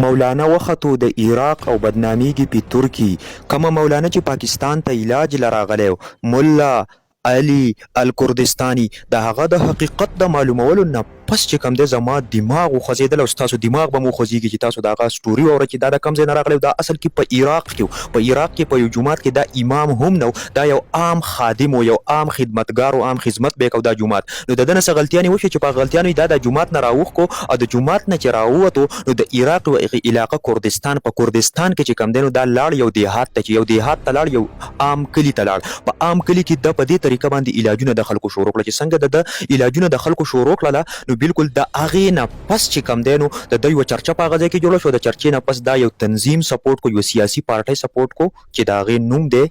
مولانا وختو د عراق او بدنامیږي په ترکی. کومه مولانا چې پاکستان ته علاج لراغلی مولا علي الکردستاني د هغه د حقیقت د معلومولو نه پس چې کوم د زما دماغ وخوځېدل او ستاسو دماغ به مو خوځېږي چې تاسو د هغه سټوري واوره چې دا د کوم ځای نه راغلی دا اصل کې په عراق کې په یو جومات کې دا امام هم نو دا یو عام خادم او یو عام خدمتګار او عام خدمت به کو دا جومات نو د دنه څه غلطیانې وشي چې په غلطیانو دا د جومات نه راوخ کو او د جومات نه چې راووتو نو د عراق او علاقه کردستان په کردستان کې چې کوم دی نو دا لاړ یو دیهات ته چې یو دیهات ته لاړ یو عام کلي ته لاړ په عام کلي کې د په دې طریقه باندې علاجونه د خلکو شروع کړل چې څنګه د علاجونه د خلکو شروع کړل نو بالکل د هغې نه پس چې کوم دی نو د دوی یوه چرچه په هغه ځای کې جوړه شوه د چرچې نه پس دا یو تنظیم سپورټ کو یو سیاسي پارټۍ سپورټ کو چې د هغې نوم دی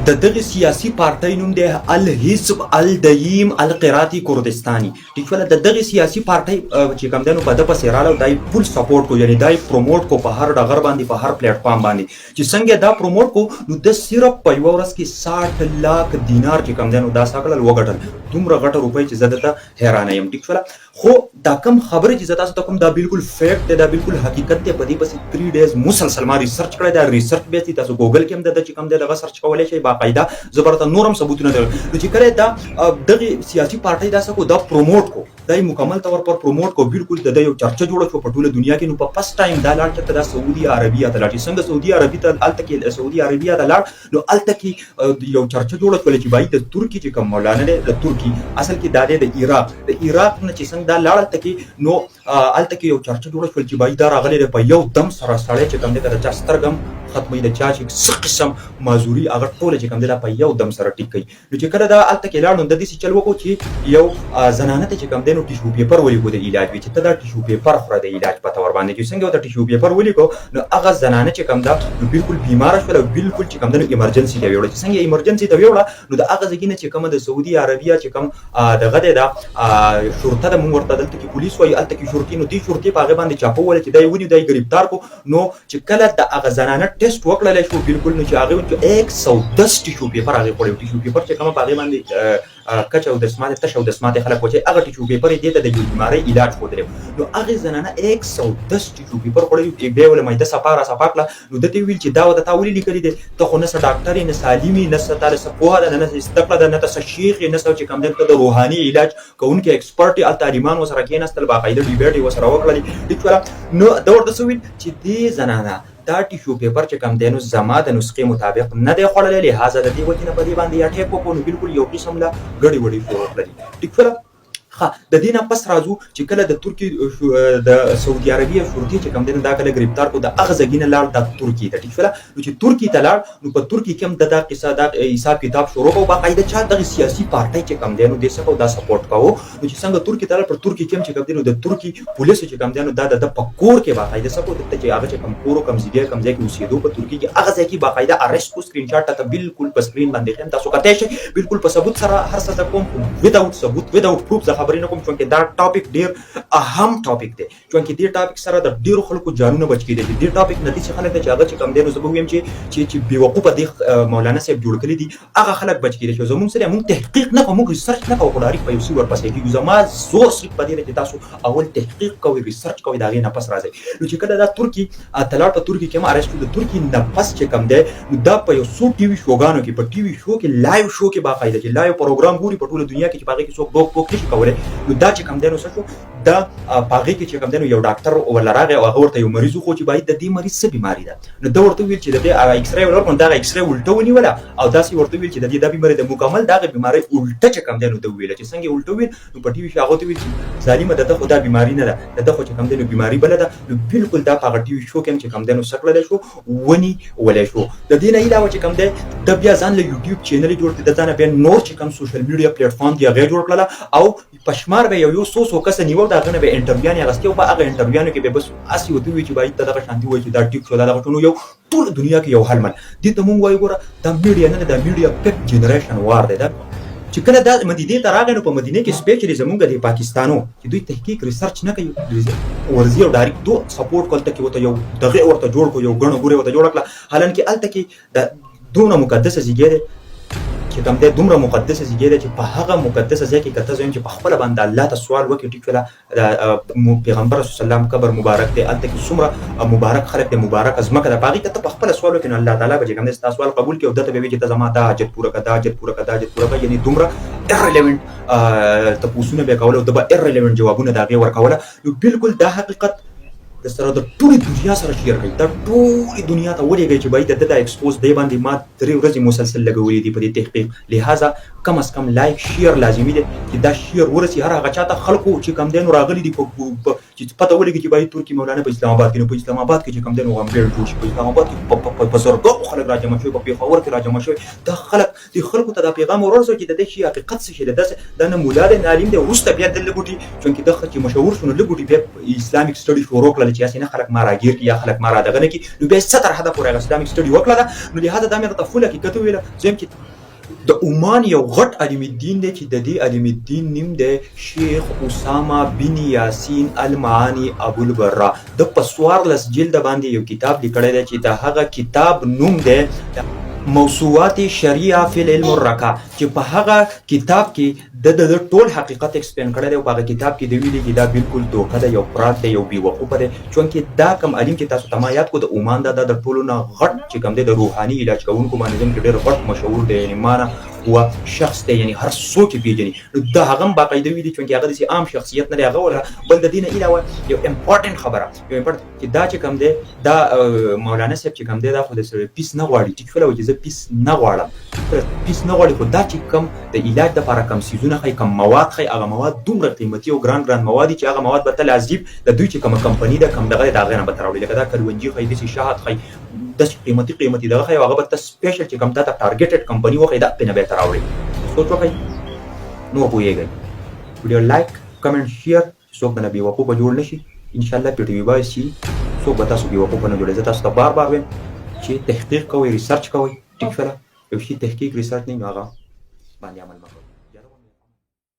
د دغې سیاسي پارټۍ نوم دی الحزب الدیم القراتی کردستاني. ټیک شوله د دغې سیاسي پارټۍ چې کوم دی نو په ده پسې راغله دا یې فل سپورټ کو یعنې دا یې پروموټ کو په هر ډګر باندې په هر پلیټفارم باندې چې څنګه دا پروموټ کو نو د صرف په یوه ورځ کې 60 لاک دینار چې کوم دی نو دا څه کړل وګټل دومره غټه روپۍ چې زه درته حیرانه یم. ټیک شوله خو دا کم خبرې چې زه تاسو ته کوم دا بالکل فیکټ دی دا بالکل حقیقت دی په دې پسې 3 ډیز مسلسل ما ریسرچ کړی دا ریسرچ بیا چې تاسو ګوګل کې هم د چې کوم دی دغه سرچ کولی شئ باقاعده زه به درته نور هم ثبوتونه درکړم. نو چې کله دا دغې سیاسي پارټۍ دا څه کو دا پروموټ کو دا یې مکمل طور پر پروموټ کو بالکل د یو چرچه جوړه شوه په ټوله دنیا کې نو په فرست ټایم دا لاړ چېرته دا سعودي عربیه ته لاړ چې څنګه سعودي عربي ته هلته کې سعودي عربیه ته لاړ نو هلته کې یو چرچه جوړه شوله چې بایي د ترکي چې کوم مولانا دی د ترکي اصل کې دا دی د عراق نه چې څنګه دا لاړ هلته کې نو هلته کې یو چرچه جوړه شول چې بایي دا راغلی دی په یو دم سره سړی چې کوم دی که د چا سترګه هم ختموي د چا چې څه قسم معذوري هغه ټوله چې کوم دی دا په یو دم سره ټیک کوي. نو چې کله دا هلته کې لاړ نو د داسې چل وکړو چې یو زنانه ته چې کوم دی نو ټیشو پیپر ولیکو د علاج وي چې ته دا ټیشو پیپر خوره د علاج په طور باندې چې څنګه ورته ټیشو پیپر ولیکو نو هغه زنانه چې کوم ده نو بالکل بیماره شوله بالکل چې کوم ده نو ایمرجنسي ته ویوړه چې څنګه ایمرجنسي ته ویوړه نو د هغه ځای نه چې کومه د سعودي عربیه چې کوم دغه دی دا شرطه ده مونږ ورته دلته کې پولیس وایي هلته کې شرطي نو دې شرطي په هغې باندې چاپه وویله چې دا یې ونیو دا یې ګرفتار کړو نو چې کله د هغه زنانه ټیسټ وکړلی شو بالکل نو چې هغې 110 ټیشو پیپر هغې خوړی ټیشو پیپر چې کومه په هغې باندې کچ او دسماتې تش او دسماتې خلک وچې هغه ټیشو پیپر یې دې ته د یو بیمارۍ علاج ښودلی نو هغې زنانه 110 ټیشو پیپر خوړی بیا یې ویله معده صفا را صفا کړه نو ده ته یې ویل چې دا ورته تا ولې لیکلي دی ته خو نه څه ډاکټر یې نه سالم یې نه څه تا له څه پوهه ده نه څه زده کړه ده نه ته څه شیخ یې نه څه چې کوم دی ته د روحاني علاج کوونکي ایکسپرټ یې هلته عالمان ورسره کېناستل باقاعده ډیبیټ یې ورسره وکړلې ټیک شوله نو ده ورته څه ویل چې دې زنانه دا ټیشو پیپر چې کوم دی نو زما د نسخې مطابق نه دی خوړلی لهذا د دې وجې نه په دې باندې یا ټیپ وکړو نو بالکل یو قسم له ګډې وډې شروع کړلې. ټیک شوله د دې نه پس راځو چې کله د ترکي د سعودي عربیه شرطي چې کوم دی نو دا کله ګرفتار کړو د هغه ځای نه لاړ د ترکي ته. ټیک شوله نو چې ترکي ته لاړ نو په ترکي کې هم د دا قصه دا حساب کتاب شروع کړو باقاعده چا دغه سیاسي پارټۍ چې کوم دی نو دې څه کوو دا سپورټ کوو نو چې څنګه ترکي ته لاړ پر ترکي کې هم چې کوم دی نو د ترکي پولیسو چې کوم دی نو دا د په کور کې باقاعده څه کوو دلته چې هغه چې کوم کور او کوم ځای کې اوسېدو په ترکي کې هغه ځای کې باقاعده ارسټ کو سکرین شاټ ته بالکل په سکرین باندې ښیم تاسو کتلی شئ بالکل په ثبوت سره هر څه کوم وداوټ ثبوت وداوټ پروف زه خبرې نه کوم چونکې دا ټاپک ډیر اهم ټاپک دی چونکې دې ټاپک سره د ډیرو خلکو جانونه بچ کېدی دي. دې ټاپک نه داسې خلک دی چې هغه چې کوم دی نو زه به ویم چې بېوقوفه دې مولانا صاحب جوړ کړي دي هغه خلک بچ کېدی شي. زموږ سره موږ تحقیق نه کوو موږ ریسرچ نه کوو خو ډایرکټ په یو څه ورپسې کېږو. زما زور صرف په دې دی چې تاسو اول تحقیق کوئ ریسرچ کوئ د هغې نه پس راځئ. نو چې کله دا ترکي ته لاړ په ترکي کې هم ارسټ شو د ترکي نه پس چې کوم دی نو دا په یو څو ټي وي شوګانو کې په ټي وي شو کې لایو شو کې باقاعده چې لایو پروګرام ګوري په ټوله دنیا کې چې په هغې کې څوک ډوک پوک نشي کولی نو دا چې کوم دی نو څه شو دا په هغې کې چې کوم دی نو یو ډاکټر ورله راغی او هغه ورته یو مریض وښود چې باید د دې مریض څه بیماري ده نو ده ورته وویل چې د دې ایکس رې ورکړو نو دغه ایکس رې الټه ونیوله او داسې ورته وویل چې د دې دا بیماري د مکمل دغه بیمارۍ الټه چې کوم دی نو ده وویله چې څنګه یې الټه وویل نو په ټي وي کې هغه ته وویل چې ظالمه د ده خو دا بیماري نه ده د ده خو چې کوم دی نو بیماري بله ده نو بالکل دا په هغه ټي وي شو کې هم چې کوم دی نو څه کړلی شو ونیولی شو. د دې نه علاوه چې کوم دی ده بیا ځان له یوټیوب چینل یې جوړ کړي د ځانه بیا نور چې کوم سوشل میډیا پلیټفارم دي هغه جوړ کړله او په شمار به یو څو کسه نیول د هغه نه به انټرویوانې اخیستې او په هغه انټرویوانو کې به بس هسې ورته ووایي چې باید ته دغه شانتي ووایي چې دا ټیک شو دا دغه ټول یو ټول دنیا کې یو حل من دې ته مونږ وایو ګوره دا میډیا نه دا میډیا فیک جنریشن وار دی دا چې کله دا مدینې ته راغی نو په مدینې کې سپیشلي زمونږ د پاکستانو چې دوی تحقیق ریسرچ نه کوي ورځي او ډایرکټ دو سپورټ کول ته کې ورته یو دغه ورته جوړ کو یو غڼه ګوره ورته جوړ کړه حالانکه هلته کې د دونه مقدسه ځای دی چې کوم دی دومره مقدسه ځای دی چې په هغه مقدسه ځای کې کته زویم چې په خپل باندې الله ته سوال وکړي ټیک ولا پیغمبر صلی الله علیه وسلم قبر مبارک دی الته کې څومره مبارک خلک دی مبارک ازمکه د باغی ته په خپل سوال وکړي الله تعالی به کوم دی تاسو سوال قبول کړي او دته به چې ته زما دا حاجت پوره کړه حاجت پوره کړه حاجت پوره کړه یعنی دومره irrelevant تاسو به کول او د irrelevant جوابونه دا غي ورکوله نو بالکل دا حقیقت د سره د ټولې دنیا سره شیر کړي دا ټولې دنیا ته ولېږي چې باید د ایکسپوز دی باندې ما 3 ورځې مسلسل لګولې دي په دې تحقیق لہذا کم از کم لایک شیر لازمي دی چې دا شیر ورسي هر هغه چاته خلکو چې کم دین راغلي دي چې پته ولګي چې باید ترکی مولانا په اسلام آباد کې په اسلام آباد کې چې کم دین وغمبیر جوړ شي په اسلام آباد کې په زرګو خلک راجمع شوي په پیښور کې راجمع شوي دا خلک د خلکو ته دا پیغام ورسوي چې د دې شي حقیقت څه شي دا نه مولا دی نه عالم دی وروسته بیا د لګوټي چونکې د خلک مشهور شونه لګوټي بیا اسلامیک سټډي شروع کړل چې اسنه خلک ما راګیر کی یا خلک ما را دغه نه کی نو به 70 هدف پورې اسلامي سټډي وکړه نو لهدا د امر تفول حقیقت ویل زم چې د عمان یو غټ علم الدین دی چې د دې علم الدین نیم دی شیخ اسامه بن یاسین المعانی ابو البرا د پسوار لس جلد باندې یو کتاب لیکلی دی چې د هغه کتاب نوم دی موضوعات شریعه فی العلم الرکع چې په هغه کتاب کې د ټول حقیقت ایکسپلین کړی دی او په هغه کتاب کې دی ویلي چې دا بالکل دوکه ده یو فراد دی یو بیوقوفه دی چونکې دا کم علم چې تاسو ته ما یاد کو د عمان دا د ټولو نه غټ چې کوم دی د روحاني علاج کوونکو باندې زم کې ډېر غټ مشهور دی یعنی مانه هو شخص دی یعنی هر څوک پیژني نو دا هغه باقاعده ویلي چونکې هغه د عام شخصیت نه دی هغه ولا بل د دین علاوه یو امپورټنت خبره یو امپورټنت چې دا چې کوم دی دا مولانا صاحب چې کوم دی دا خو د سره پیس نه غواړي ټیک فلو چې پیس نه غواړم پیس نه غواړي خو دا چې کم د علاج لپاره کم سیزونه خي کم مواد خي هغه مواد دومره قیمتي او ګران مواد چې هغه مواد به تل عجیب د دوی چې کوم کمپنی ده کم دغه دا غنه به تراوړي لکه دا کلونجي خي د شهادت خي د قیمتي دغه خي هغه به ته سپیشل چې کم دا ټارګټډ کمپنی وخی دا په نه به تراوړي سوچ وکړئ نو پوهیږئ ویډیو لایک کمنټ شیر څوک د نبی وقوف جوړ نشي ان شاء الله په ټي وي بای شي څوک به تاسو به وقوف نه جوړي زه تاسو ته بار وایم چې تحقیق کوئ ریسرچ کوئ ټیک شوه یو شي تحقیق ریسرچ نه هغه باندې عمل وکړئ